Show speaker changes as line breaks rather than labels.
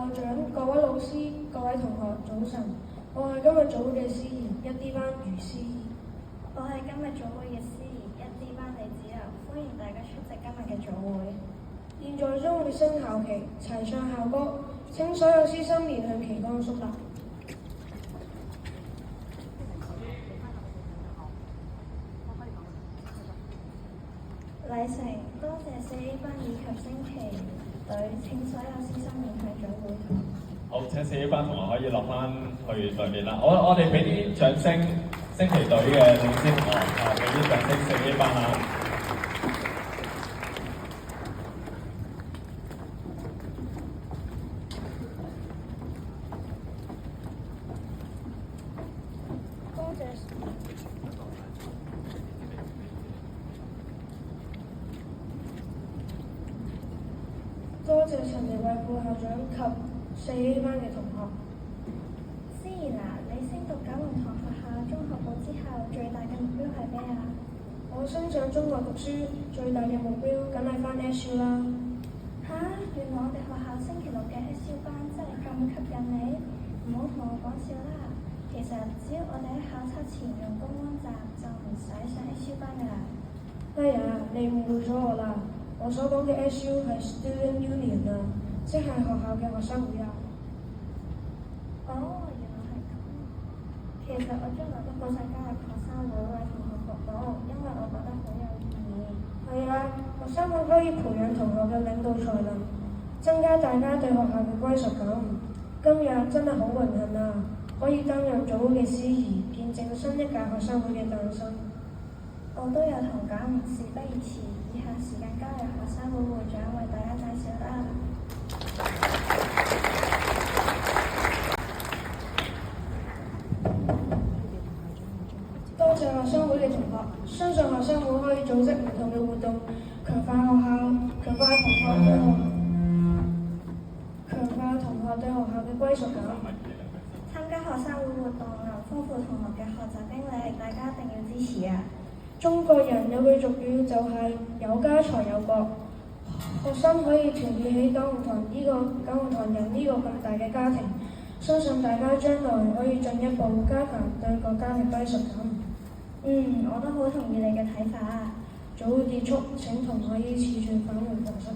校長、各位老師、各位同學，早晨！我係今日組會嘅司儀1D 班余思怡。
我係今日組會嘅司儀1D 班李子柔，歡迎大家出席今日嘅組會。
現在將會升校旗，齊唱校歌，請所有師生面向旗杆肅立。
禮成，多謝4A 班以及升旗隊，請所有師生面向組會堂。
好，請4A 班同學可以落翻去上面啦。我哋俾啲掌聲，升旗隊嘅老師同學，俾啲掌聲4A 班啦。
多謝陳力偉副校長及4A 班嘅同學。
思怡娜，你升讀九龍塘學校中學部之後，最大嘅目標係咩啊？
我升上中國讀書，最大嘅目標梗係返 SU 啦。
嚇！原來我哋學校星期六嘅 SU 班真係咁吸引你？唔好同我講笑啦！其實只要我哋喺考測前用公安站，就唔使上 SU 班㗎啦。
哎呀，你誤會咗我啦！我所講嘅 SU 係 Student Union 啊，即係學校嘅學生會啊。
哦，原來係咁。其實我將來都好想加入學生會為同學服務，因為我覺得好有意義。
係啊，學生會可以培養同學嘅領導才能，增加大家對學校嘅歸屬感。今日真係好榮幸啊，可以擔任組會嘅司儀，見證新一屆學生會嘅誕生。
我都有同感，事不宜遲，以下時間交由學生會會長為大家介紹啦。
多謝學生會嘅同學，相信學生會可以組織唔同嘅活動，強化同學對學校嘅歸屬感。
參加學生會活動能豐富同學嘅學習經歷，大家一定要支持啊！
中國人有句俗語就係有家才有國，學生可以團結起九龍塘人呢個咁大嘅家庭，相信大家將來可以進一步加強對國家嘅歸屬感。
我都好同意你嘅睇法啊！
組會結束，請同學依次序返回課室。